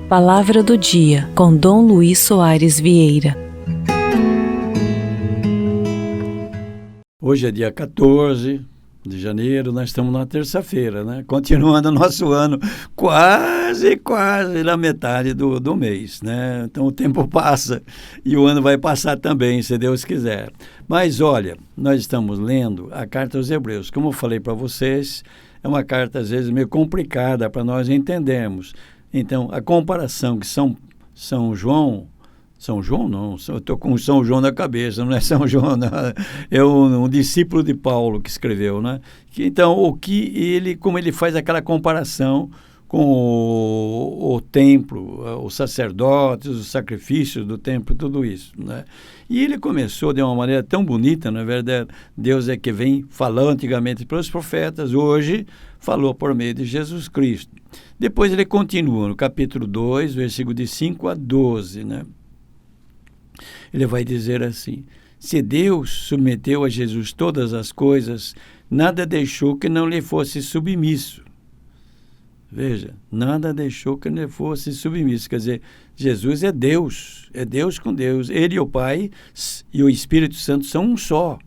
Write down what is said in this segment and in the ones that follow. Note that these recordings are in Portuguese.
Palavra do dia, com Dom Luiz Soares Vieira. Hoje é dia 14 de janeiro, nós estamos na terça-feira, né? Continuando o nosso ano, quase na metade do mês, né? Então o tempo passa e o ano vai passar também, se Deus quiser. Mas olha, nós estamos lendo a carta aos Hebreus. Como eu falei para vocês, é uma carta às vezes meio complicada para nós entendermos. Então, a comparação que São João não, eu estou com São João na cabeça, não é São João, não, é um discípulo de Paulo que escreveu, né? Então, como ele faz aquela comparação com o templo, os sacerdotes, os sacrifícios do templo, tudo isso, né? E ele começou de uma maneira tão bonita, na verdade, Deus é que vem falando antigamente pelos profetas, hoje falou por meio de Jesus Cristo. Depois ele continua no capítulo 2, versículo de 5 a 12, né? Ele vai dizer assim: se Deus submeteu a Jesus todas as coisas, nada deixou que não lhe fosse submisso. Veja, nada deixou que não lhe fosse submisso. Quer dizer, Jesus é Deus com Deus. Ele e o Pai e o Espírito Santo são um só.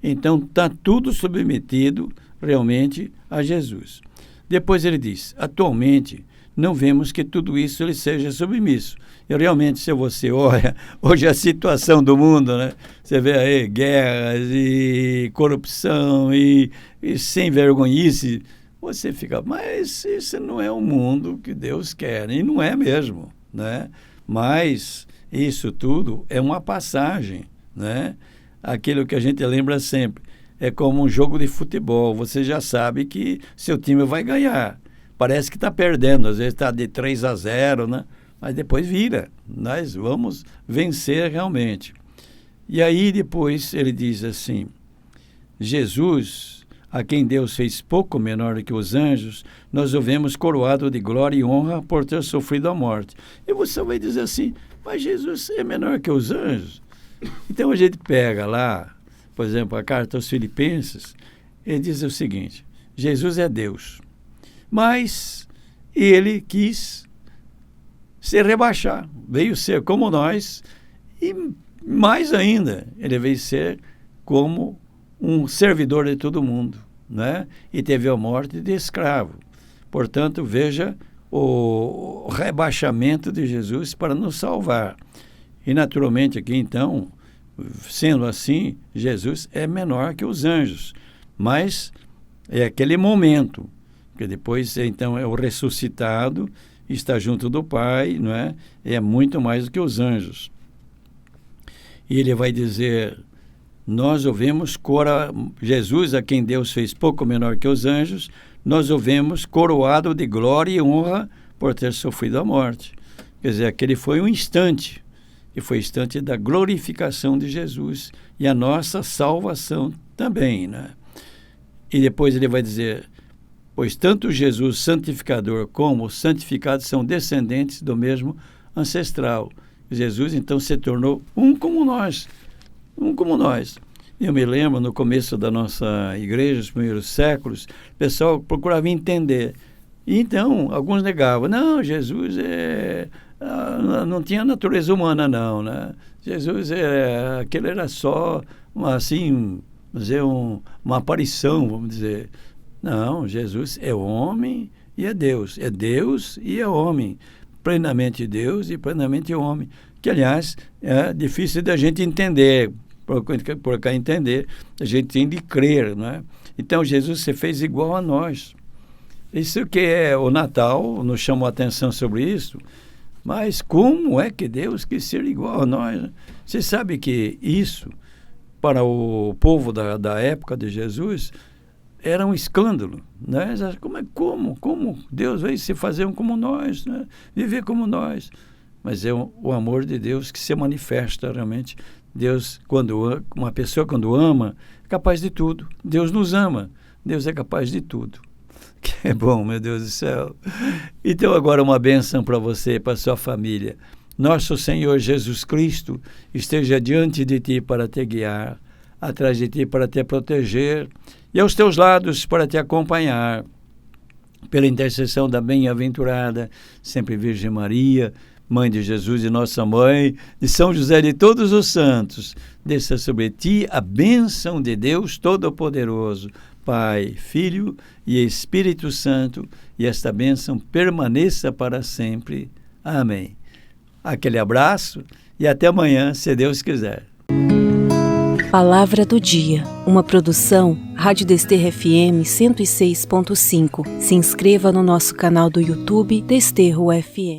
Então, está tudo submetido realmente a Jesus. Depois ele diz: atualmente não vemos que tudo isso lhe seja submisso. E realmente, se você olha hoje a situação do mundo, né? Você vê aí guerras e corrupção e sem vergonhice, você fica, mas isso não é o mundo que Deus quer, e não é mesmo, né? Mas isso tudo é uma passagem, né? Aquilo que a gente lembra sempre, é como um jogo de futebol, você já sabe que seu time vai ganhar, parece que está perdendo, às vezes está de 3-0, né? Mas depois vira, nós vamos vencer realmente. E aí depois ele diz assim: Jesus, a quem Deus fez pouco menor do que os anjos, nós o vemos coroado de glória e honra por ter sofrido a morte. E você vai dizer assim, mas Jesus é menor que os anjos? Então a gente pega lá, por exemplo, a carta aos Filipenses, ele diz o seguinte: Jesus é Deus, mas ele quis se rebaixar, veio ser como nós, e mais ainda, ele veio ser como um servidor de todo mundo, né? E teve a morte de escravo. Portanto, veja o rebaixamento de Jesus para nos salvar. E naturalmente aqui então, sendo assim, Jesus é menor que os anjos, mas é aquele momento, que depois então é o ressuscitado, está junto do Pai, não é? É muito mais do que os anjos. E ele vai dizer: nós o vemos, Jesus, a quem Deus fez pouco menor que os anjos, nós o vemos coroado de glória e honra por ter sofrido a morte. Quer dizer, aquele foi um instante, e foi o instante da glorificação de Jesus e a nossa salvação também, né? E depois ele vai dizer: pois tanto Jesus santificador como os santificados são descendentes do mesmo ancestral. Jesus então se tornou um como nós. Eu me lembro, no começo da nossa igreja, nos primeiros séculos, o pessoal procurava entender. E então, alguns negavam, não, Jesus não tinha natureza humana, não, né? Jesus aquele era só, assim, uma aparição, vamos dizer. Não, Jesus é homem e é Deus e é homem, plenamente Deus e plenamente homem, que aliás é difícil da gente entender, por cá entender, a gente tem de crer, né? Então Jesus se fez igual a nós. Isso que é o Natal, nos chamou a atenção sobre isso, mas como é que Deus quis ser igual a nós, né? Você sabe que isso, para o povo da época de Jesus, era um escândalo, né? Como Deus veio se fazer um como nós, né? Viver como nós. Mas é o amor de Deus que se manifesta realmente. Deus, uma pessoa quando ama, é capaz de tudo. Deus nos ama, Deus é capaz de tudo. Que é bom, meu Deus do céu. Então agora uma bênção para você e para sua família. Nosso Senhor Jesus Cristo esteja diante de ti para te guiar, atrás de ti para te proteger e aos teus lados para te acompanhar. pela intercessão da bem-aventurada sempre Virgem Maria, Mãe de Jesus e Nossa Mãe, de São José de todos os santos, desça sobre ti a bênção de Deus Todo-Poderoso, Pai, Filho e Espírito Santo, e esta bênção permaneça para sempre. Amém. Aquele abraço e até amanhã, se Deus quiser. Palavra do Dia, uma produção Rádio Desterro FM 106.5. Se inscreva no nosso canal do YouTube Desterro FM.